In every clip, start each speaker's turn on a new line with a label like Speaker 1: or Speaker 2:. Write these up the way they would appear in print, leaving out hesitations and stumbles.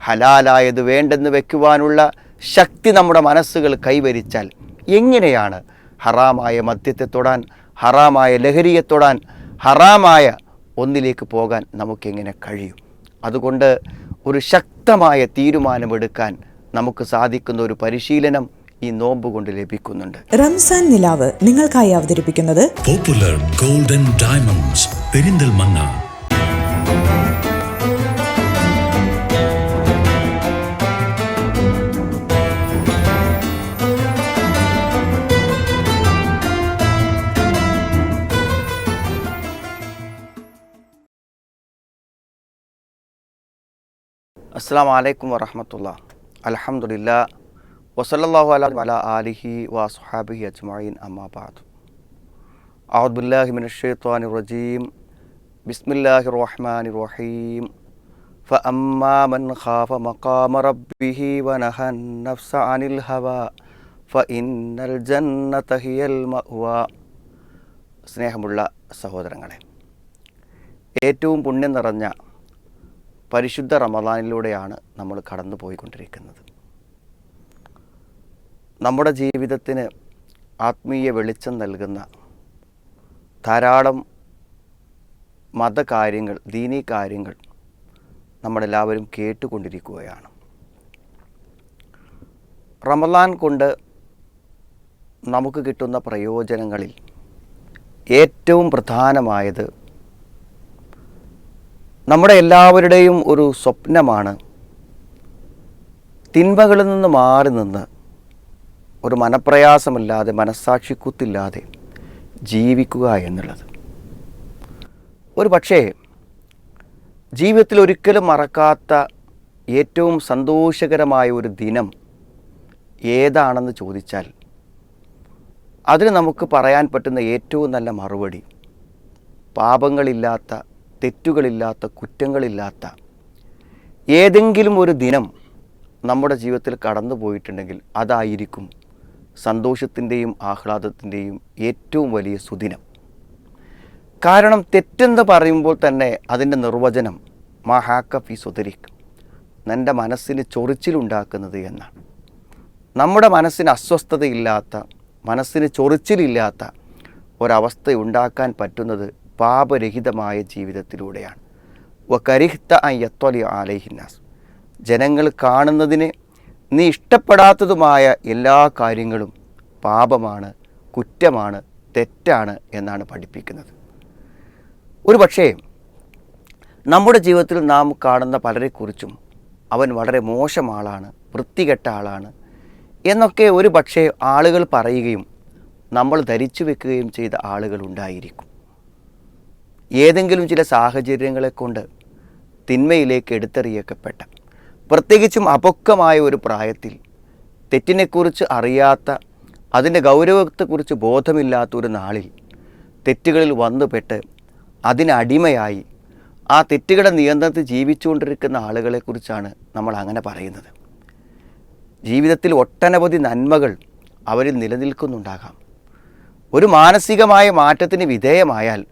Speaker 1: ഹലാലായത് വേണ്ടെന്ന് വെക്കുവാനുള്ള ശക്തി നമ്മുടെ മനസ്സുകൾ കൈവരിച്ചാൽ എങ്ങനെയാണ് ഹറാമായ മദ്യത്തെ തൊടാൻ, ഹറാമായ ലഹരിയെ തൊടാൻ, ഹറാമായ ഒന്നിലേക്ക് പോകാൻ നമുക്കെങ്ങനെ കഴിയും? അതുകൊണ്ട് ഒരു ശക്തമായ തീരുമാനമെടുക്കാൻ നമുക്ക് സാധിക്കുന്ന ഒരു പരിശീലനം ഈ നോമ്പ് കൊണ്ട് ലഭിക്കുന്നുണ്ട്.
Speaker 2: റംസാൻ നിലാവ് നിങ്ങൾക്കായി അവതരിപ്പിക്കുന്നത്
Speaker 3: പോപ്പുലർ ഗോൾഡൻ ഡയമണ്ട്സ് പെരിന്തൽമണ്ണ.
Speaker 1: അസ്സലാമു അലൈക്കും വറഹ്മത്തുള്ളാഹി. അൽഹംദുലില്ലാഹ് വസല്ലല്ലാഹു അലാ ആലിഹി വസ്ഹാബിഹി അജ്മഈൻ. അമ്മാ ബഅദ്. അഊദു ബില്ലാഹി മിനശ് ശൈത്വാനിർ റജീം. ബിസ്മില്ലാഹിർ റഹ്മാനിർ റഹീം. ഫഅമ്മാ മൻ ഖാഫ മഖാമ റബ്ബിഹി വനഹൻ നഫ്സ അനിൽ ഹവാ ഫഇന്നൽ ജന്നത ഹിയൽ മഅ്വാ. സ്നേഹമുള്ള സഹോദരങ്ങളെ, ഏറ്റവും പുണ്യം നിറഞ്ഞ പരിശുദ്ധ റമദാനിലൂടെയാണ് നമ്മൾ കടന്നു പോയിക്കൊണ്ടിരിക്കുന്നത്. നമ്മുടെ ജീവിതത്തിന് ആത്മീയ വെളിച്ചം നൽകുന്ന ധാരാളം മതകാര്യങ്ങൾ, ദീനീ കാര്യങ്ങൾ നമ്മളെല്ലാവരും കേട്ടുകൊണ്ടിരിക്കുകയാണ്. റമദാൻ കൊണ്ട് നമുക്ക് കിട്ടുന്ന പ്രയോജനങ്ങളിൽ ഏറ്റവും പ്രധാനമായത് നമ്മുടെ എല്ലാവരുടെയും ഒരു സ്വപ്നമാണ് തിന്മകളിൽ നിന്ന് മാറി നിന്ന് ഒരു മനപ്രയാസമില്ലാതെ, മനസ്സാക്ഷിക്കുത്തില്ലാതെ ജീവിക്കുക എന്നുള്ളത്. ഒരു പക്ഷേ ജീവിതത്തിൽ ഒരിക്കലും മറക്കാത്ത ഏറ്റവും സന്തോഷകരമായ ഒരു ദിനം ഏതാണെന്ന് ചോദിച്ചാൽ അതിന് നമുക്ക് പറയാൻ പറ്റുന്ന ഏറ്റവും നല്ല മറുപടി പാപങ്ങളില്ലാത്ത, തെറ്റുകളില്ലാത്ത, കുറ്റങ്ങളില്ലാത്ത ഏതെങ്കിലും ഒരു ദിനം നമ്മുടെ ജീവിതത്തിൽ കടന്നു പോയിട്ടുണ്ടെങ്കിൽ അതായിരിക്കും സന്തോഷത്തിൻ്റെയും ആഹ്ലാദത്തിൻ്റെയും ഏറ്റവും വലിയ സുദിനം. കാരണം തെറ്റെന്ന് പറയുമ്പോൾ തന്നെ അതിൻ്റെ നിർവചനം മാ ഹാക്ക ഫി സുദരിക്, നിൻ്റെ മനസ്സിന് ചൊറിച്ചിലുണ്ടാക്കുന്നത് എന്നാണ്. നമ്മുടെ മനസ്സിന് അസ്വസ്ഥതയില്ലാത്ത, മനസ്സിന് ചൊറിച്ചിലില്ലാത്ത ഒരവസ്ഥ ഉണ്ടാക്കാൻ പറ്റുന്നത് പാപരഹിതമായ ജീവിതത്തിലൂടെയാണ്. വകരിഹ്ത അൻ യത്വലി അലൈഹിന്നാസ്, ജനങ്ങൾ കാണുന്നതിന് നീ ഇഷ്ടപ്പെടാത്തതുമായ എല്ലാ കാര്യങ്ങളും പാപമാണ്, കുറ്റമാണ്, തെറ്റാണ് എന്നാണ് പഠിപ്പിക്കുന്നത്. ഒരു പക്ഷേ നമ്മുടെ ജീവിതത്തിൽ നാം കാണുന്ന പലരെക്കുറിച്ചും അവൻ വളരെ മോശം ആളാണ്, വൃത്തികെട്ട ആളാണ് എന്നൊക്കെ ഒരു പക്ഷേ ആളുകൾ പറയുകയും നമ്മൾ ധരിച്ചു വെക്കുകയും ചെയ്ത ആളുകൾ ഉണ്ടായിരിക്കും. ഏതെങ്കിലും ചില സാഹചര്യങ്ങളെ കൊണ്ട് തിന്മയിലേക്ക് എടുത്തെറിയപ്പെട്ട, പ്രത്യേകിച്ചും അപക്വമായ ഒരു പ്രായത്തിൽ തെറ്റിനെക്കുറിച്ച് അറിയാത്ത, അതിൻ്റെ ഗൗരവത്തെക്കുറിച്ച് ബോധമില്ലാത്ത ഒരു നാളിൽ തെറ്റുകളിൽ വന്നുപെട്ട് അതിനടിമയായി ആ തെറ്റുകളുടെ നിയന്ത്രണത്തിൽ ജീവിച്ചുകൊണ്ടിരിക്കുന്ന ആളുകളെക്കുറിച്ചാണ് നമ്മൾ അങ്ങനെ പറയുന്നത്. ജീവിതത്തിൽ ഒട്ടനവധി നന്മകൾ അവരിൽ നിലനിൽക്കുന്നുണ്ടാകാം. ഒരു മാനസികമായ മാറ്റത്തിന് വിധേയമായാൽ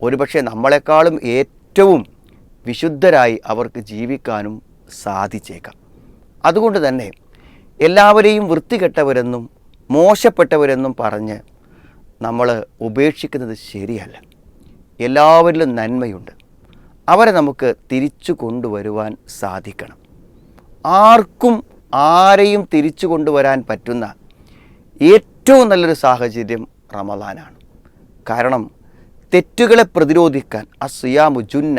Speaker 1: ഒരുപക്ഷെ നമ്മളെക്കാളും ഏറ്റവും വിശുദ്ധരായി അവർക്ക് ജീവിക്കാനും സാധിച്ചേക്കാം. അതുകൊണ്ട് തന്നെ എല്ലാവരെയും വൃത്തികെട്ടവരെന്നും മോശപ്പെട്ടവരെന്നും പറഞ്ഞ് നമ്മൾ ഉപേക്ഷിക്കുന്നത് ശരിയല്ല. എല്ലാവരിലും നന്മയുണ്ട്, അവരെ നമുക്ക് തിരിച്ചു കൊണ്ടുവരുവാൻ സാധിക്കണം. ആർക്കും ആരെയും തിരിച്ചു കൊണ്ടുവരാൻ പറ്റുന്ന ഏറ്റവും നല്ലൊരു സാഹചര്യം റമദാനാണ്. കാരണം തെറ്റുകളെ പ്രതിരോധിക്കാൻ അസ്സിയാമു ജുന്ന,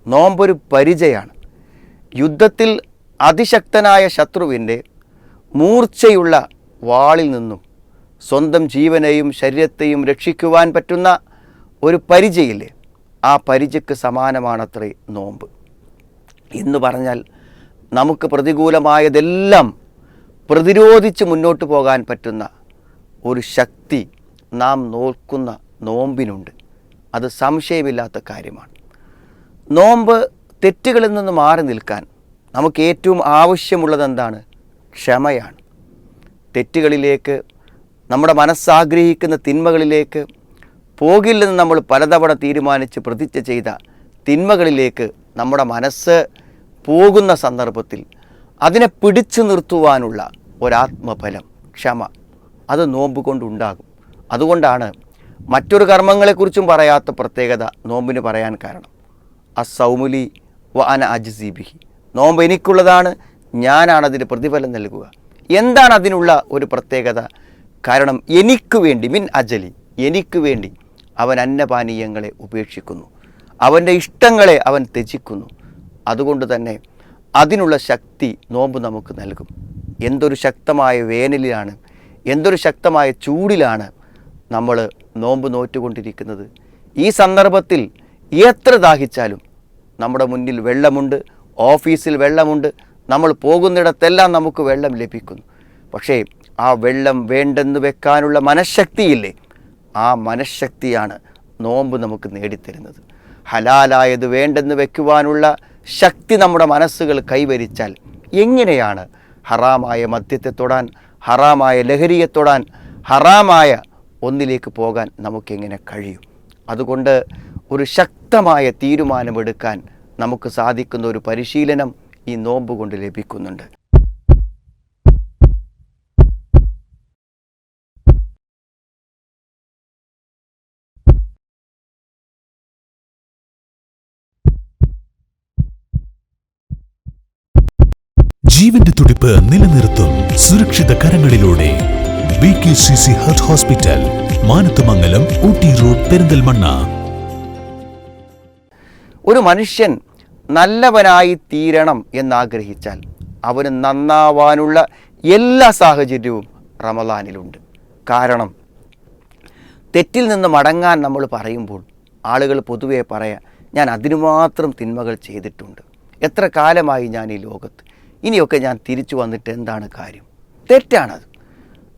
Speaker 1: നോമ്പൊരു പരിചയാണ്. യുദ്ധത്തിൽ അതിശക്തനായ ശത്രുവിൻ്റെ മൂർച്ചയുള്ള വാളിൽ നിന്നും സ്വന്തം ജീവനെയും ശരീരത്തെയും രക്ഷിക്കുവാൻ പറ്റുന്ന ഒരു പരിചയില്ലേ, ആ പരിചയ്ക്ക് സമാനമാണത്രേ നോമ്പ്. എന്ന് പറഞ്ഞാൽ നമുക്ക് പ്രതികൂലമായതെല്ലാം പ്രതിരോധിച്ച് മുന്നോട്ട് പോകാൻ പറ്റുന്ന ഒരു ശക്തി നാം നോക്കുന്ന നോമ്പിനുണ്ട്. അത് സംശയമില്ലാത്ത കാര്യമാണ്. നോമ്പ് തെറ്റുകളിൽ നിന്ന് മാറി നിൽക്കാൻ നമുക്ക് ഏറ്റവും ആവശ്യമുള്ളത് എന്താണ്? ക്ഷമയാണ്. തെറ്റുകളിലേക്ക്, നമ്മുടെ മനസ്സാഗ്രഹിക്കുന്ന തിന്മകളിലേക്ക് പോകില്ലെന്ന് നമ്മൾ പലതവണ തീരുമാനിച്ച് പ്രതിജ്ഞ ചെയ്ത തിന്മകളിലേക്ക് നമ്മുടെ മനസ്സ് പോകുന്ന സന്ദർഭത്തിൽ അതിനെ പിടിച്ചു നിർത്തുവാനുള്ള ഒരാത്മബലം, ക്ഷമ, അത് നോമ്പ് കൊണ്ടുണ്ടാകും. അതുകൊണ്ടാണ് മറ്റൊരു കർമ്മങ്ങളെക്കുറിച്ചും പറയാത്ത പ്രത്യേകത നോമ്പിന് പറയാൻ കാരണം. അസ്സൗമുലി വ അന അജ്സിബിഹി, നോമ്പ് എനിക്കുള്ളതാണ്, ഞാനാണതിന് പ്രതിഫലം നൽകുക. എന്താണ് അതിനുള്ള ഒരു പ്രത്യേകത? കാരണം എനിക്ക് വേണ്ടി, മിൻ അജലി, എനിക്ക് വേണ്ടി അവൻ അന്നപാനീയങ്ങളെ ഉപേക്ഷിക്കുന്നു, അവൻ്റെ ഇഷ്ടങ്ങളെ അവൻ ത്യജിക്കുന്നു. അതുകൊണ്ട് തന്നെ അതിനുള്ള ശക്തി നോമ്പ് നമുക്ക് നൽകും. എന്തൊരു ശക്തമായ വേനലിലാണ്, എന്തൊരു ശക്തമായ ചൂടിലാണ് നമ്മൾ നോമ്പ് നോറ്റുകൊണ്ടിരിക്കുന്നത്. ഈ സന്ദർഭത്തിൽ എത്ര ദാഹിച്ചാലും നമ്മുടെ മുന്നിൽ വെള്ളമുണ്ട്, ഓഫീസിൽ വെള്ളമുണ്ട്, നമ്മൾ പോകുന്നിടത്തെല്ലാം നമുക്ക് വെള്ളം ലഭിക്കുന്നു. പക്ഷേ ആ വെള്ളം വേണ്ടെന്ന് വെക്കാനുള്ള മനഃശക്തിയില്ലേ, ആ മനഃശക്തിയാണ് നോമ്പ് നമുക്ക് നേടിത്തരുന്നത്. ഹലാലായത് വേണ്ടെന്ന് വെക്കുവാനുള്ള ശക്തി നമ്മുടെ മനസ്സുകൾ കൈവരിച്ചാൽ എങ്ങനെയാണ് ഹറാമായ മദ്യത്തെ തൊടാൻ, ഹറാമായ ലഹരിയെ തൊടാൻ, ഹറാമായ ഒന്നിലേക്ക് പോകാൻ നമുക്കെങ്ങനെ കഴിയും? അതുകൊണ്ട് ഒരു ശക്തമായ തീരുമാനമെടുക്കാൻ നമുക്ക് സാധിക്കുന്ന ഒരു പരിശീലനം ഈ നോമ്പ് കൊണ്ട് ലഭിക്കുന്നുണ്ട്.
Speaker 3: ജീവന്റെ തുടിപ്പ് നിലനിർത്തും സുരക്ഷിത കരങ്ങളിലൂടെ BKCC heart hospital, Manathumangalam, Ooty road, Perinthalmanna.
Speaker 1: ഒരു മനുഷ്യൻ നല്ലവനായി തീരണം എന്നാഗ്രഹിച്ചാൽ അവന് നന്നാവാനുള്ള എല്ലാ സാഹചര്യവും റമദാനിലുണ്ട്. കാരണം തെറ്റിൽ നിന്ന് മടങ്ങാൻ നമ്മൾ പറയുമ്പോൾ ആളുകൾ പൊതുവെ പറയാം, ഞാൻ അതിനു മാത്രം തിന്മകൾ ചെയ്തിട്ടുണ്ട്, എത്ര കാലമായി ഞാൻ ഈ ലോകത്ത്, ഇനിയൊക്കെ ഞാൻ തിരിച്ചു വന്നിട്ട് എന്താണ് കാര്യം? തെറ്റാണത്.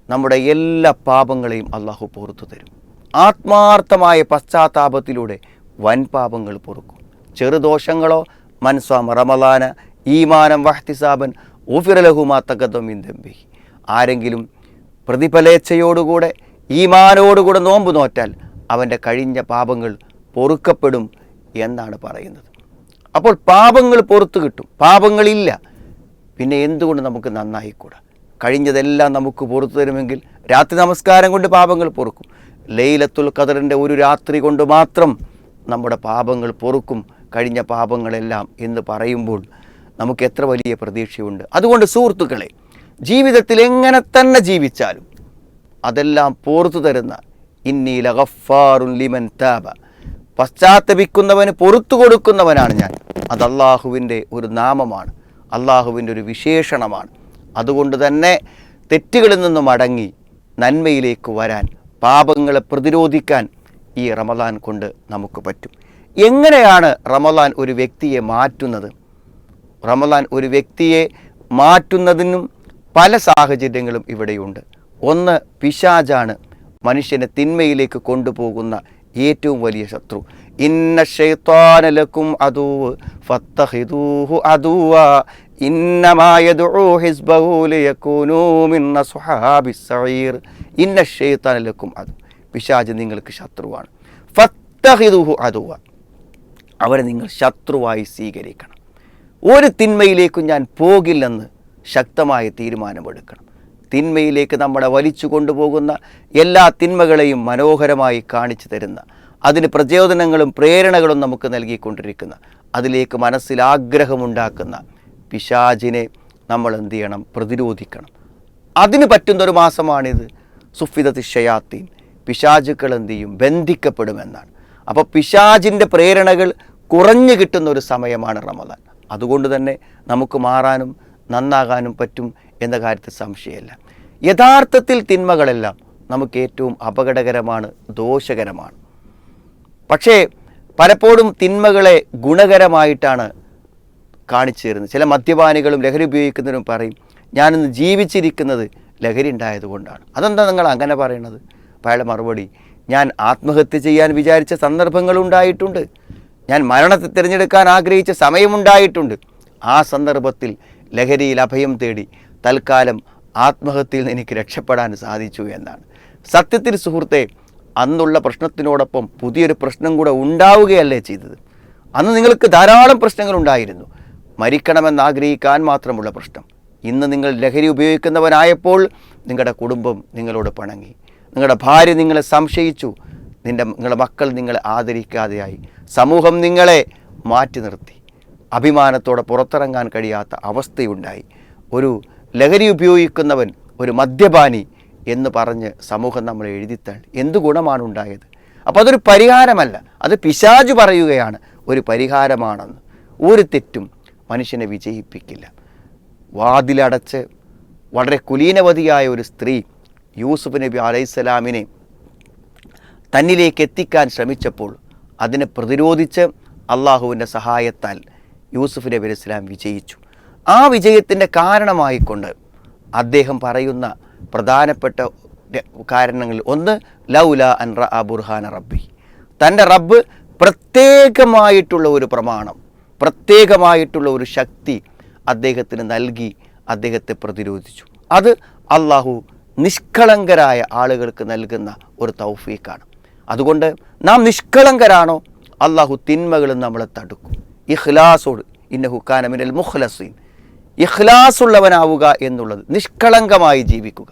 Speaker 1: നമ്മുടെ എല്ലാ പാപങ്ങളെയും അള്ളാഹു പുറത്തു തരും. ആത്മാർത്ഥമായ പശ്ചാത്താപത്തിലൂടെ വൻ പാപങ്ങൾ പൊറുക്കും. ചെറുദോഷങ്ങളോ മൻസ്വാമ റമളാന ഈമാനം വഹ്തിസാബൻ ഉഫിറ ലഹു മാ തഖദ്ദമ മിൻ ദംബിഹി, ആരെങ്കിലും പ്രതിഫലേച്ഛയോടുകൂടെ ഈമാനോടുകൂടെ നോമ്പ് നോറ്റാൽ അവൻ്റെ കഴിഞ്ഞ പാപങ്ങൾ പൊറുക്കപ്പെടും എന്നാണ് പറയുന്നത്. അപ്പോൾ പാപങ്ങൾ പുറത്തു കിട്ടും. പാപങ്ങളില്ല, പിന്നെ എന്തുകൊണ്ട് നമുക്ക് നന്നായിക്കൂടാ? കഴിഞ്ഞതെല്ലാം നമുക്ക് പുറത്തു തരുമെങ്കിൽ രാത്രി നമസ്കാരം കൊണ്ട് പാപങ്ങൾ പൊറുക്കും. ലൈലത്തുൽ ഖദറിൻ്റെ ഒരു രാത്രി കൊണ്ട് മാത്രം നമ്മുടെ പാപങ്ങൾ പൊറുക്കും കഴിഞ്ഞ പാപങ്ങളെല്ലാം എന്ന് പറയുമ്പോൾ നമുക്ക് എത്ര വലിയ പ്രതീക്ഷയുണ്ട്. അതുകൊണ്ട് സുഹൃത്തുക്കളെ, ജീവിതത്തിൽ എങ്ങനെ തന്നെ ജീവിച്ചാലും അതെല്ലാം പുറത്തു തരുന്ന ഇന്നി ലഗഫാറുൻ ലിമൻ താബ, പശ്ചാത്തപിക്കുന്നവന് പുറത്തു കൊടുക്കുന്നവനാണ് ഞാൻ. അത് അള്ളാഹുവിൻ്റെ ഒരു നാമമാണ്, അള്ളാഹുവിൻ്റെ ഒരു വിശേഷണമാണ്. അതുകൊണ്ട് തന്നെ തെറ്റുകളിൽ നിന്നും മടങ്ങി നന്മയിലേക്ക് വരാൻ, പാപങ്ങളെ പ്രതിരോധിക്കാൻ ഈ റമദാൻ കൊണ്ട് നമുക്ക് പറ്റും. എങ്ങനെയാണ് റമദാൻ ഒരു വ്യക്തിയെ മാറ്റുന്നത്? റമദാൻ ഒരു വ്യക്തിയെ മാറ്റുന്നതിനും പല സാഹചര്യങ്ങളും ഇവിടെയുണ്ട്. ഒന്ന്, പിശാചാണ് മനുഷ്യനെ തിന്മയിലേക്ക് കൊണ്ടുപോകുന്ന ഏറ്റവും വലിയ ശത്രു. ഇന്ന ശൈത്വാന ലക്കും അദുവ്വ് ഫത്തഖിദൂഹു അദുവ്വ ഇന്നമാ യദ്ഉ ഹിസ്ബഹു ലിയകൂനൂ മിൻ അസ്ഹാബിസ് സഈർ. ഇന്ന ശൈത്വാന ലക്കും അദുവ്വ്, പിശാച് നിങ്ങൾക്ക് ശത്രുവാണ്. ഫത്തഖിദൂഹു അദുവ്വ, അവരെ നിങ്ങൾ ശത്രുവായി സ്വീകരിക്കണം. ഒരു തിന്മയിലേക്കും ഞാൻ പോകില്ലെന്ന് ശക്തമായ തീരുമാനമെടുക്കണം. തിന്മയിലേക്ക് നമ്മളെ വലിച്ചു കൊണ്ടുപോകുന്ന എല്ലാ തിന്മകളെയും മനോഹരമായി കാണിച്ചു തരുന്ന, അതിന് പ്രചോദനങ്ങളും പ്രേരണകളും നമുക്ക് നൽകിക്കൊണ്ടിരിക്കുന്ന, അതിലേക്ക് മനസ്സിൽ ആഗ്രഹമുണ്ടാക്കുന്ന പിശാചിനെ നമ്മൾ എന്ത് ചെയ്യണം? പ്രതിരോധിക്കണം. അതിന് പറ്റുന്നൊരു മാസമാണിത്. സുഫിദത്തി ഷയാത്തീൻ, പിശാചുക്കൾ എന്ത് ചെയ്യും? ബന്ധിക്കപ്പെടുമെന്നാണ്. അപ്പോൾ പിശാചിൻ്റെ പ്രേരണകൾ കുറഞ്ഞു കിട്ടുന്ന ഒരു സമയമാണ് റമദാൻ. അതുകൊണ്ട് തന്നെ നമുക്ക് മാറാനും നന്നാകാനും പറ്റും എന്ന കാര്യത്തിൽ സംശയമില്ല. യഥാർത്ഥത്തിൽ തിന്മകളെല്ലാം നമുക്ക് ഏറ്റവും അപകടകരമാണ്, ദോഷകരമാണ്. പക്ഷേ പലപ്പോഴും തിന്മകളെ ഗുണകരമായിട്ടാണ് കാണിച്ചു തരുന്നത്. ചില മദ്യപാനികളും ലഹരി ഉപയോഗിക്കുന്നവരും പറയും, ഞാനിന്ന് ജീവിച്ചിരിക്കുന്നത് ലഹരി ഉണ്ടായതുകൊണ്ടാണ്. അതെന്താ നിങ്ങൾ അങ്ങനെ പറയണത്? അപ്പോൾ അയാളുടെ മറുപടി, ഞാൻ ആത്മഹത്യ ചെയ്യാൻ വിചാരിച്ച സന്ദർഭങ്ങളുണ്ടായിട്ടുണ്ട്, ഞാൻ മരണത്തെ തിരഞ്ഞെടുക്കാൻ ആഗ്രഹിച്ച സമയമുണ്ടായിട്ടുണ്ട്. ആ സന്ദർഭത്തിൽ ലഹരിയിൽ അഭയം തേടി തൽക്കാലം ആത്മഹത്യയിൽ നിന്ന് എനിക്ക് രക്ഷപ്പെടാൻ സാധിച്ചു എന്നാണ്. സത്യത്തിൽ സുഹൃത്തെ, അന്നുള്ള പ്രശ്നത്തിനോടൊപ്പം പുതിയൊരു പ്രശ്നം കൂടെ ഉണ്ടാവുകയല്ലേ ചെയ്തത്. അന്ന് നിങ്ങൾക്ക് ധാരാളം പ്രശ്നങ്ങളുണ്ടായിരുന്നു. മരിക്കണമെന്ന് ആഗ്രഹിക്കാൻ മാത്രമുള്ള പ്രശ്നം. ഇന്ന് നിങ്ങൾ ലഹരി ഉപയോഗിക്കുന്നവനായപ്പോൾ നിങ്ങളുടെ കുടുംബം നിങ്ങളോട് പിണങ്ങി, നിങ്ങളുടെ ഭാര്യ നിങ്ങളെ സംശയിച്ചു, നിങ്ങളുടെ മക്കൾ നിങ്ങളെ ആദരിക്കാതെയായി, സമൂഹം നിങ്ങളെ മാറ്റി നിർത്തി, അഭിമാനത്തോടെ പുറത്തിറങ്ങാൻ കഴിയാത്ത അവസ്ഥയുണ്ടായി. ഒരു ലഹരി ഉപയോഗിക്കുന്നവൻ ഒരു മദ്യപാനി എന്ന് പറഞ്ഞ് സമൂഹം നമ്മളെ എഴുതിത്തള്ളി. എന്ത് ഗുണമാണ് ഉണ്ടായത്? അപ്പോൾ അതൊരു പരിഹാരമല്ല, അത് പിശാച് പറയുകയാണ് ഒരു പരിഹാരമാണെന്ന്. ഒരു തെറ്റും മനുഷ്യനെ വിജയിപ്പിക്കില്ല. വാതിലടച്ച് വളരെ കുലീനവതിയായ ഒരു സ്ത്രീ യൂസുഫ് നബി അലൈഹിസ്സലാമിനെ തന്നിലേക്ക് എത്തിക്കാൻ ശ്രമിച്ചപ്പോൾ അതിനെ പ്രതിരോധിച്ച് അള്ളാഹുവിൻ്റെ സഹായത്താൽ യൂസുഫ് നബി അലൈഹിസ്സലാം വിജയിച്ചു. ആ വിജയത്തിൻ്റെ കാരണമായിക്കൊണ്ട് അദ്ദേഹം പറയുന്ന പ്രധാനപ്പെട്ട കാരണങ്ങളിൽ ഒന്ന് ലൗല അൻ റഅ ബുർഹാന റബ്ബി, തൻ്റെ റബ്ബ് പ്രത്യേകമായിട്ടുള്ള ഒരു പ്രമാണം, പ്രത്യേകമായിട്ടുള്ള ഒരു ശക്തി അദ്ദേഹത്തിന് നൽകി അദ്ദേഹത്തെ പ്രതിരോധിച്ചു. അത് അള്ളാഹു നിഷ്കളങ്കരായ ആളുകൾക്ക് നൽകുന്ന ഒരു തൗഫീഖാണ്. അതുകൊണ്ട് നാം നിഷ്കളങ്കരാണോ അള്ളാഹു തിന്മകളും നമ്മളെ തടുക്കും. ഇഖ്ലാസോട് ഇന്നഹു കാന മിനൽ മുഖ്ലസീൻ, ഇഖ്ലാസുള്ളവനാവുക എന്നുള്ളത്, നിഷ്കളങ്കമായി ജീവിക്കുക,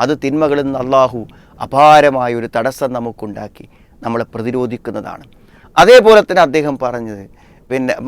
Speaker 1: അത് തിന്മകളിൽ നിന്ന് അള്ളാഹു അപാരമായൊരു തടസ്സം നമുക്കുണ്ടാക്കി നമ്മളെ പ്രതിരോധിക്കുന്നതാണ്. അതേപോലെ തന്നെ അദ്ദേഹം പറഞ്ഞത്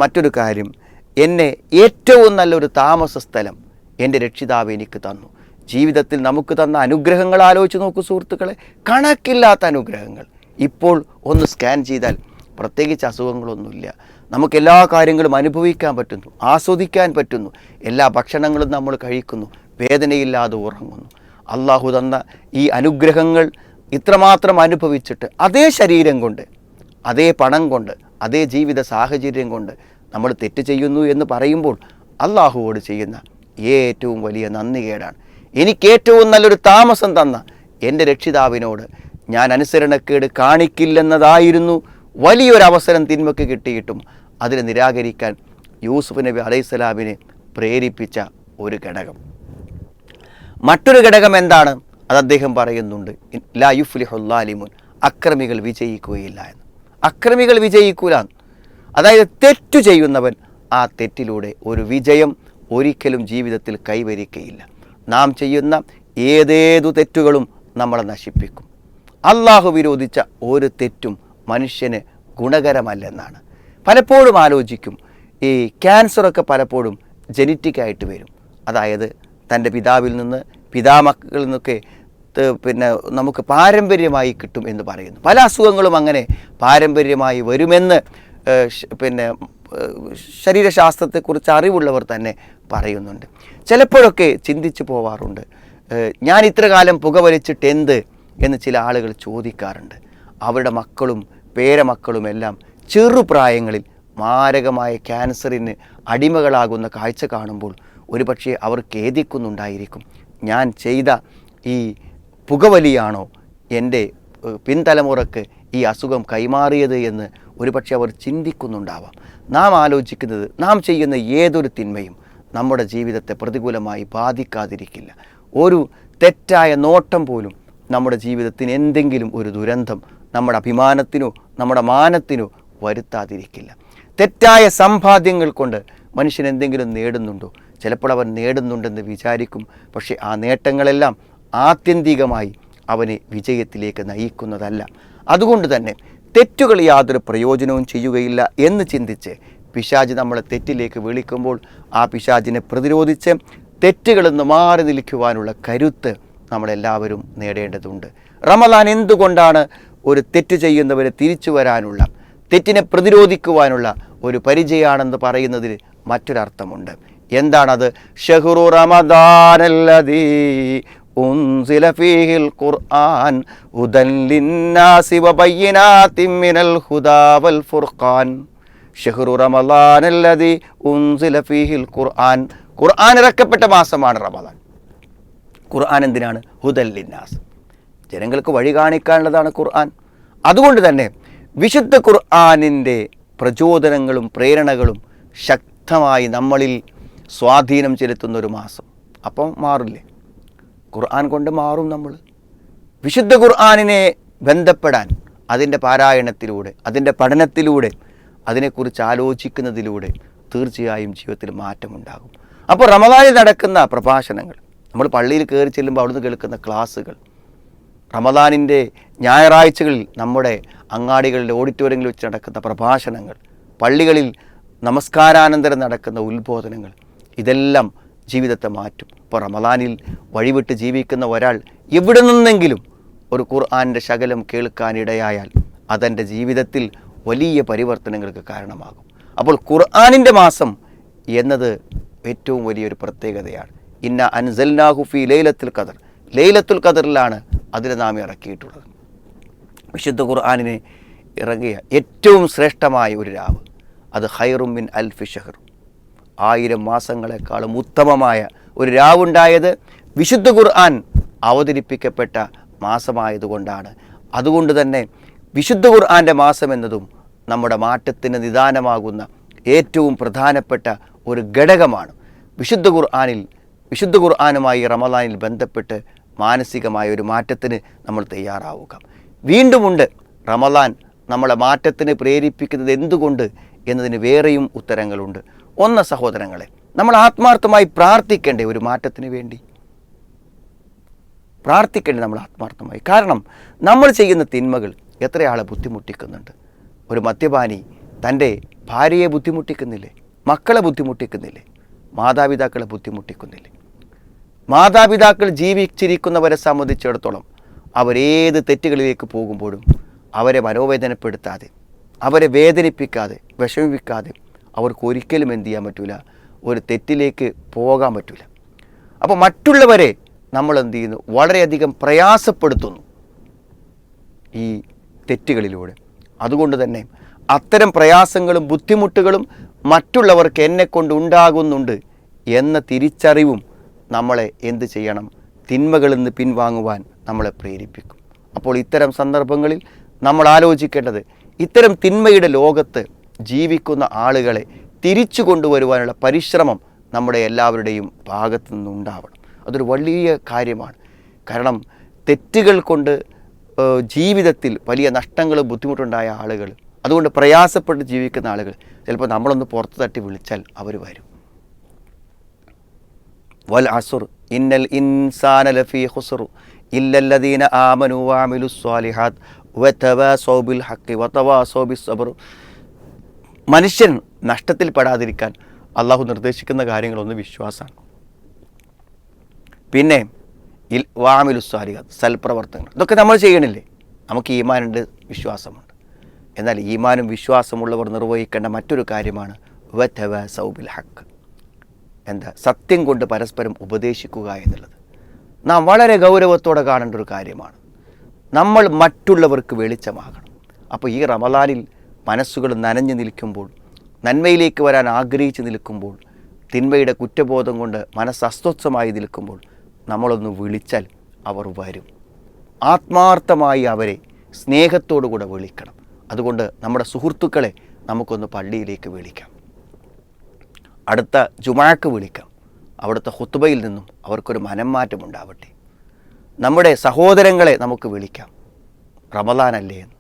Speaker 1: മറ്റൊരു കാര്യം, എന്നെ ഏറ്റവും നല്ലൊരു താമസ സ്ഥലം എൻ്റെ രക്ഷിതാവ് എനിക്ക് തന്നു. ജീവിതത്തിൽ നമുക്ക് തന്ന അനുഗ്രഹങ്ങൾ ആലോചിച്ച് നോക്കൂ സുഹൃത്തുക്കളെ, കണക്കില്ലാത്ത അനുഗ്രഹങ്ങൾ. ഇപ്പോൾ ഒന്ന് സ്കാൻ ചെയ്താൽ പ്രത്യേകിച്ച് അസുഖങ്ങളൊന്നുമില്ല, നമുക്കെല്ലാ കാര്യങ്ങളും അനുഭവിക്കാൻ പറ്റുന്നു, ആസ്വദിക്കാൻ പറ്റുന്നു, എല്ലാ ഭക്ഷണങ്ങളും നമ്മൾ കഴിക്കുന്നു, വേദനയില്ലാതെ ഉറങ്ങുന്നു. അള്ളാഹു തന്ന ഈ അനുഗ്രഹങ്ങൾ ഇത്രമാത്രം അനുഭവിച്ചിട്ട് അതേ ശരീരം കൊണ്ട്, അതേ പണം കൊണ്ട്, അതേ ജീവിത സാഹചര്യം കൊണ്ട് നമ്മൾ തെറ്റ് ചെയ്യുന്നു എന്ന് പറയുമ്പോൾ അള്ളാഹുവോട് ചെയ്യുന്ന ഏറ്റവും വലിയ നന്ദികേടാണ്. എനിക്കേറ്റവും നല്ലൊരു താമസം തന്ന എൻ്റെ രക്ഷിതാവിനോട് ഞാൻ അനുസരണക്കേട് കാണിക്കില്ലെന്നതായിരുന്നു വലിയൊരവസരം തിന്മയ്ക്ക് കിട്ടിയിട്ടും അതിനെ നിരാകരിക്കാൻ യൂസുഫ് നബി അലൈഹിസ്സലാമിനെ പ്രേരിപ്പിച്ച ഒരു ഘടകം. മറ്റൊരു ഘടകം എന്താണ്? അത് അദ്ദേഹം പറയുന്നുണ്ട്, ലാ യുഫ്ലിഹുൽ ളാലിമൂൻ, അക്രമികൾ വിജയിക്കുകയില്ല എന്ന്. അക്രമികൾ വിജയിക്കൂല, അതായത് തെറ്റു ചെയ്യുന്നവൻ ആ തെറ്റിലൂടെ ഒരു വിജയം ഒരിക്കലും ജീവിതത്തിൽ കൈവരിക്കുകയില്ല. നാം ചെയ്യുന്ന ഏതേതു തെറ്റുകളും നമ്മളെ നശിപ്പിക്കും. അള്ളാഹു വിരോധിച്ച ഒരു തെറ്റും മനുഷ്യന് ഗുണകരമല്ലെന്നാണ്. പലപ്പോഴും ആലോചിക്കും, ഈ ക്യാൻസറൊക്കെ പലപ്പോഴും ജനറ്റിക്കായിട്ട് വരും. അതായത് തൻ്റെ പിതാവിൽ നിന്ന്, പിതാമക്കളിൽ നിന്നൊക്കെ നമുക്ക് പാരമ്പര്യമായി കിട്ടും എന്ന് പറയുന്നു. പല അസുഖങ്ങളും അങ്ങനെ പാരമ്പര്യമായി വരുമെന്ന് ശരീരശാസ്ത്രത്തെക്കുറിച്ച് അറിവുള്ളവർ തന്നെ പറയുന്നുണ്ട്. ചിലപ്പോഴൊക്കെ ചിന്തിച്ചു പോവാറുണ്ട്, ഞാൻ ഇത്ര കാലം പുകവലിച്ചിട്ട് എന്ത് എന്ന് ചില ആളുകൾ ചോദിക്കാറുണ്ട്. അവരുടെ മക്കളും പേരമക്കളുമെല്ലാം ചെറുപ്രായങ്ങളിൽ മാരകമായ ക്യാൻസറിന് അടിമകളാകുന്ന കാഴ്ച കാണുമ്പോൾ ഒരുപക്ഷെ അവർ ഖേദിക്കുന്നുണ്ടായിരിക്കും, ഞാൻ ചെയ്ത ഈ പുകവലിയാണോ എൻ്റെ പിൻതലമുറക്ക് ഈ അസുഖം കൈമാറിയത് എന്ന് ഒരുപക്ഷെ അവർ ചിന്തിക്കുന്നുണ്ടാവാം. നാം ആലോചിക്കുന്നത്, നാം ചെയ്യുന്ന ഏതൊരു തിന്മയും നമ്മുടെ ജീവിതത്തെ പ്രതികൂലമായി ബാധിക്കാതിരിക്കില്ല. ഒരു തെറ്റായ നോട്ടം പോലും നമ്മുടെ ജീവിതത്തിന് എന്തെങ്കിലും ഒരു ദുരന്തം നമ്മുടെ അഭിമാനത്തിനോ നമ്മുടെ മാനത്തിനോ വരുത്താതിരിക്കില്ല. തെറ്റായ സമ്പാദ്യങ്ങൾ കൊണ്ട് മനുഷ്യൻ എന്തെങ്കിലും നേടുന്നുണ്ടോ? ചിലപ്പോൾ അവൻ നേടുന്നുണ്ടെന്ന് വിചാരിക്കും, പക്ഷേ ആ നേട്ടങ്ങളെല്ലാം ആത്യന്തികമായി അവനെ വിജയത്തിലേക്ക് നയിക്കുന്നതല്ല. അതുകൊണ്ട് തന്നെ തെറ്റുകൾ യാതൊരു പ്രയോജനവും ചെയ്യുകയില്ല എന്ന് ചിന്തിച്ച് പിശാച് നമ്മളെ തെറ്റിലേക്ക് വിളിക്കുമ്പോൾ ആ പിശാചിനെ പ്രതിരോധിച്ച് തെറ്റുകളിൽ നിന്ന് മാറി നിൽക്കുവാനുള്ള കരുത്ത് നമ്മളെല്ലാവരും നേടേണ്ടതുണ്ട്. റമദാൻ എന്തുകൊണ്ടാണ് ഒരു തെറ്റ് ചെയ്യുന്നവരെ തിരിച്ചു വരാനുള്ള, തെറ്റിനെ പ്രതിരോധിക്കുവാനുള്ള ഒരു പരിചയമാണെന്ന് പറയുന്നതിന് മറ്റൊരർത്ഥമുണ്ട്. എന്താണത്? ഷഹ്റു റമദാനല്ലദീ ഉൻസില ഫീഹിൽ ഖുർആൻ ഹുദൻ ലിന്നാസി വബയ്യിനാതിൻ മിനൽ ഹുദാ വൽ ഫുർഖാൻ. ഷഹ്റു റമദാനല്ലദീ ഉൻസില ഫീഹിൽ ഖുർആൻ. ഖുർആൻ ഇറക്കപ്പെട്ട മാസമാണ് റമദാൻ. ഖുർആൻ എന്തിനാണ്? ഹുദൻ ലിന്നാസ്, ജനങ്ങൾക്ക് വഴി കാണിക്കാനുള്ളതാണ് ഖുർആൻ. അതുകൊണ്ട് തന്നെ വിശുദ്ധ ഖുർആനിൻ്റെ പ്രചോദനങ്ങളും പ്രേരണകളും ശക്തമായി നമ്മളിൽ സ്വാധീനം ചെലുത്തുന്ന ഒരു മാസം. അപ്പം മാറില്ലേ? ഖുർആൻ കൊണ്ട് മാറും നമ്മൾ. വിശുദ്ധ ഖുർആനിനെ ബന്ധപ്പെടാൻ അതിൻ്റെ പാരായണത്തിലൂടെ, അതിൻ്റെ പഠനത്തിലൂടെ, അതിനെക്കുറിച്ച് ആലോചിക്കുന്നതിലൂടെ തീർച്ചയായും ജീവിതത്തിൽ മാറ്റമുണ്ടാകും. അപ്പോൾ റമദാനിൽ നടക്കുന്ന പ്രഭാഷണങ്ങൾ, നമ്മൾ പള്ളിയിൽ കയറി ചെല്ലുമ്പോൾ അവിടുന്ന് കേൾക്കുന്ന ക്ലാസ്സുകൾ, റമദാനിൻ്റെ ഞായറാഴ്ചകളിൽ നമ്മുടെ അങ്ങാടികളിലെ ഓഡിറ്റോറിയങ്ങളിൽ വെച്ച് നടക്കുന്ന പ്രഭാഷണങ്ങൾ, പള്ളികളിൽ നമസ്കാരാനന്തരം നടക്കുന്ന ഉത്ബോധനങ്ങൾ, ഇതെല്ലാം ജീവിതത്തെ മാറ്റും. ഇപ്പോൾ റമദാനിൽ വഴിവിട്ട് ജീവിക്കുന്ന ഒരാൾ എവിടെ നിന്നെങ്കിലും ഒരു ഖുർആൻ്റെ ശകലം കേൾക്കാനിടയായാൽ അതെൻ്റെ ജീവിതത്തിൽ വലിയ പരിവർത്തനങ്ങൾക്ക് കാരണമാകും. അപ്പോൾ ഖുർആനിൻ്റെ മാസം എന്നത് ഏറ്റവും വലിയൊരു പ്രത്യേകതയാണ്. ഇന്ന അൻസൽനാഹു ഫീ ലൈലത്തുൽ ഖദർ, ലൈലത്തുൽ ഖദറിലാണ് അതിനെ നാം ഇറക്കിയിട്ടുള്ളത്. വിശുദ്ധ ഖുർആനിനെ ഇറങ്ങിയ ഏറ്റവും ശ്രേഷ്ഠമായ ഒരു രാവ്, അത് ഖൈറും മിൻ അൽഫി ഷഹർ, 1000 മാസങ്ങളെക്കാളും ഉത്തമമായ ഒരു രാവുണ്ടായത് വിശുദ്ധ ഖുർആൻ അവതരിപ്പിക്കപ്പെട്ട മാസമായതുകൊണ്ടാണ്. അതുകൊണ്ട് തന്നെ വിശുദ്ധ ഖുർആൻ്റെ മാസം എന്നതും നമ്മുടെ മാറ്റത്തിന് നിദാനമാകുന്ന ഏറ്റവും പ്രധാനപ്പെട്ട ഒരു ഘടകമാണ്. വിശുദ്ധ ഖുർആനുമായി റമദാനിൽ ബന്ധപ്പെട്ട് മാനസികമായ ഒരു മാറ്റത്തിന് നമ്മൾ തയ്യാറാവുക. വീണ്ടുമുണ്ട് റമദാൻ നമ്മളെ മാറ്റത്തിന് പ്രേരിപ്പിക്കുന്നത് എന്തുകൊണ്ട് എന്നതിന് വേറെയും ഉത്തരങ്ങളുണ്ട്. ഒന്ന് സഹോദരങ്ങളെ, നമ്മൾ ആത്മാർത്ഥമായി പ്രാർത്ഥിക്കേണ്ടേ ഒരു മാറ്റത്തിന് വേണ്ടി? പ്രാർത്ഥിക്കേണ്ടേ നമ്മൾ ആത്മാർത്ഥമായി? കാരണം നമ്മൾ ചെയ്യുന്ന തിന്മകൾ എത്രയാളെ ബുദ്ധിമുട്ടിക്കുന്നുണ്ട്. ഒരു മദ്യപാനി തൻ്റെ ഭാര്യയെ ബുദ്ധിമുട്ടിക്കുന്നില്ലേ? മക്കളെ ബുദ്ധിമുട്ടിക്കുന്നില്ലേ? മാതാപിതാക്കളെ ബുദ്ധിമുട്ടിക്കുന്നില്ലേ? മാതാപിതാക്കൾ ജീവിച്ചിരിക്കുന്നവരെ സംബന്ധിച്ചിടത്തോളം അവരേത് തെറ്റുകളിലേക്ക് പോകുമ്പോഴും അവരെ മനോവേദനപ്പെടുത്താതെ, അവരെ വേദനിപ്പിക്കാതെ, വിഷമിപ്പിക്കാതെ അവർക്ക് ഒരിക്കലും എന്ത് ചെയ്യാൻ പറ്റില്ല, ഒരു തെറ്റിലേക്ക് പോകാൻ പറ്റില്ല. അപ്പോൾ മറ്റുള്ളവരെ നമ്മൾ എന്ത് ചെയ്യുന്നു? വളരെയധികം പ്രയാസപ്പെടുത്തുന്നു ഈ തെറ്റുകളിലൂടെ. അതുകൊണ്ട് തന്നെ അത്തരം പ്രയാസങ്ങളും ബുദ്ധിമുട്ടുകളും മറ്റുള്ളവർക്ക് എന്നെക്കൊണ്ട് ഉണ്ടാകുന്നുണ്ട് എന്ന തിരിച്ചറിവും നമ്മളെ എന്ത് ചെയ്യണം? തിന്മകളിൽ നിന്ന് പിൻവാങ്ങുവാൻ നമ്മളെ പ്രേരിപ്പിക്കും. അപ്പോൾ ഇത്തരം സന്ദർഭങ്ങളിൽ നമ്മൾ ആലോചിക്കേണ്ടത്, ഇത്തരം തിന്മയുടെ ലോകത്ത് ജീവിക്കുന്ന ആളുകളെ തിരിച്ചു കൊണ്ടുവരുവാനുള്ള പരിശ്രമം നമ്മുടെ എല്ലാവരുടെയും ഭാഗത്തു നിന്നുണ്ടാവണം. അതൊരു വലിയ കാര്യമാണ്. കാരണം തെറ്റുകൾ കൊണ്ട് ജീവിതത്തിൽ വലിയ നഷ്ടങ്ങളും ബുദ്ധിമുട്ടുണ്ടായ ആളുകൾ, അതുകൊണ്ട് പ്രയാസപ്പെട്ട് ജീവിക്കുന്ന ആളുകൾ ചിലപ്പോൾ നമ്മളൊന്ന് പുറത്തു തട്ടി വിളിച്ചാൽ അവർ വരും. വൽ അസുർ ഇന്നൽ ഇൻസാന ലഫീ ഖുസ്ർ ഇല്ലല്ലദീന ആമനു വഅമിലുസ് സ്വാലിഹാത്ത് വതവാസൗ ബിൽ ഹഖ് വതവാസൗ ബിസ് സബ്ർ. മനുഷ്യൻ നഷ്ടത്തിൽപ്പെടാതിരിക്കാൻ അള്ളാഹു നിർദ്ദേശിക്കുന്ന കാര്യങ്ങളൊന്ന് വിശ്വാസമാണ്. പിന്നെ വഅമിലുസ് സ്വാലിഹാത്ത്, സൽപ്രവർത്തനങ്ങൾ. ഇതൊക്കെ നമ്മൾ ചെയ്യണില്ലേ? നമുക്ക് ഈമാനുണ്ട്, വിശ്വാസമുണ്ട്. എന്നാൽ ഈമാനും വിശ്വാസമുള്ളവർ നിർവഹിക്കേണ്ട മറ്റൊരു കാര്യമാണ് വതവാസൗ ബിൽ ഹഖ്. എന്താ? സത്യം കൊണ്ട് പരസ്പരം ഉപദേശിക്കുക എന്നുള്ളത് നാം വളരെ ഗൗരവത്തോടെ കാണേണ്ട ഒരു കാര്യമാണ്. നമ്മൾ മറ്റുള്ളവർക്ക് വെളിച്ചമാകണം. അപ്പോൾ ഈ റമദാനിൽ മനസ്സുകൾ നനഞ്ഞു നിൽക്കുമ്പോൾ, നന്മയിലേക്ക് വരാൻ ആഗ്രഹിച്ച് നിൽക്കുമ്പോൾ, തിന്മയുടെ കുറ്റബോധം കൊണ്ട് മനസ്സ് അസ്വസ്ഥമായി നിൽക്കുമ്പോൾ നമ്മളൊന്ന് വിളിച്ചാൽ അവർ വരും. ആത്മാർത്ഥമായി അവരെ സ്നേഹത്തോടുകൂടെ വിളിക്കണം. അതുകൊണ്ട് നമ്മുടെ സുഹൃത്തുക്കളെ നമുക്കൊന്ന് പള്ളിയിലേക്ക് വിളിക്കാം, അടുത്ത ജുമാക്ക് വിളിക്കാം. അവിടുത്തെ ഖുത്ബയിൽ നിന്നും അവർക്കൊരു മനംമാറ്റം ഉണ്ടാവട്ടെ. നമ്മുടെ സഹോദരങ്ങളെ നമുക്ക് വിളിക്കാം, റമദാനല്ലേ എന്ന്.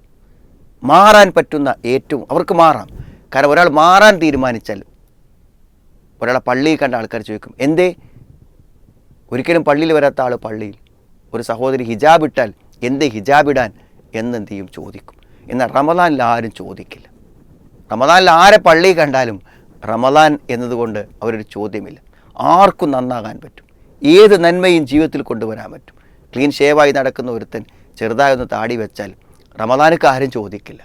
Speaker 1: മാറാൻ പറ്റുന്ന ഏറ്റവും അവർക്ക് മാറാം. കാരണം ഒരാൾ മാറാൻ തീരുമാനിച്ചാൽ, ഒരാളെ പള്ളിയിൽ കണ്ട ആൾക്കാർ ചോദിക്കും, എന്തേ ഒരിക്കലും പള്ളിയിൽ വരാത്ത ആൾ പള്ളിയിൽ? ഒരു സഹോദരി ഹിജാബ് ഇട്ടാൽ എന്തേ ഹിജാബ് ഇടാൻ എന്നെന്ത് ചെയ്യും? ചോദിക്കും. എന്നാൽ റമദാനിൽ ആരും ചോദിക്കില്ല. റമദാനിൽ ആരെ പള്ളിയിൽ കണ്ടാലും റമദാൻ എന്നതുകൊണ്ട് അവരൊരു ചോദ്യമില്ല. ആർക്കും നന്നാകാൻ പറ്റും, ഏത് നന്മയും ജീവിതത്തിൽ കൊണ്ടുവരാൻ പറ്റും. ക്ലീൻ ഷേവായി നടക്കുന്ന ഒരുത്തൻ ചെറുതായൊന്ന് താടി വെച്ചാൽ റമദാനുകാരും ചോദിക്കില്ല.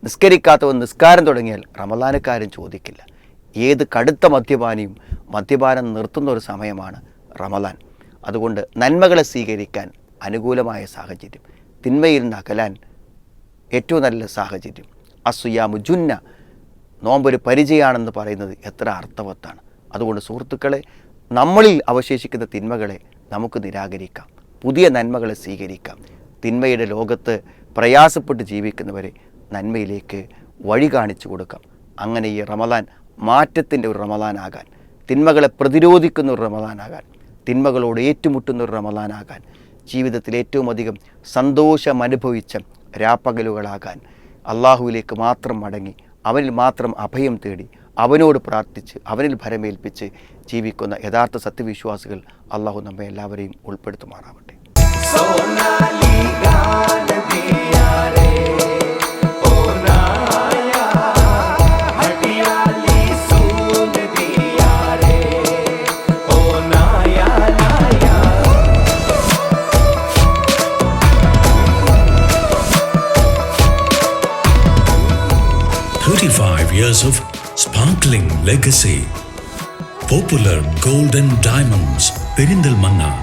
Speaker 1: നിസ്കരിക്കാത്തവൻ നിസ്കാരം തുടങ്ങിയാൽ റമദാനുകാരും ചോദിക്കില്ല. ഏത് കടുത്ത മദ്യപാനിയും മദ്യപാനം നിർത്തുന്ന ഒരു സമയമാണ് റമദാൻ. അതുകൊണ്ട് നന്മകളെ സ്വീകരിക്കാൻ അനുകൂലമായ സാഹചര്യം, തിന്മയിൽ നിന്ന് അകലാൻ ഏറ്റവും നല്ല സാഹചര്യം. അസുയാമു ജുന്ന, നോമ്പൊരു പരിചയമാണെന്ന് പറയുന്നത് എത്ര അർത്ഥവത്താണ്. അതുകൊണ്ട് സുഹൃത്തുക്കളെ, നമ്മളിൽ അവശേഷിക്കുന്ന തിന്മകളെ നമുക്ക് നിരാകരിക്കാം, പുതിയ നന്മകളെ സ്വീകരിക്കാം. തിന്മയുടെ ലോകത്ത് പ്രയാസപ്പെട്ട് ജീവിക്കുന്നവരെ നന്മയിലേക്ക് വഴി കാണിച്ചു കൊടുക്കാം. അങ്ങനെ ഈ റമദാൻ മാറ്റത്തിൻ്റെ ഒരു റമദാനാകാൻ, തിന്മകളെ പ്രതിരോധിക്കുന്ന ഒരു റമദാനാകാൻ, തിന്മകളോട് ഏറ്റുമുട്ടുന്ന ഒരു റമദാനാകാൻ, ജീവിതത്തിൽ ഏറ്റവും അധികം സന്തോഷം അനുഭവിച്ച രാപ്പകലുകളാകാൻ, അള്ളാഹുവിലേക്ക് മാത്രം മടങ്ങി അവനിൽ മാത്രം അഭയം തേടി അവനോട് പ്രാർത്ഥിച്ച് അവനിൽ ഭരമേൽപ്പിച്ച് ജീവിക്കുന്ന യഥാർത്ഥ സത്യവിശ്വാസികൾ അള്ളാഹു നമ്മെ എല്ലാവരെയും ഉൾപ്പെടുത്തുമാറാവട്ടെ.
Speaker 3: Years of sparkling legacy. Popular Gold and Diamonds, Perindalmanna.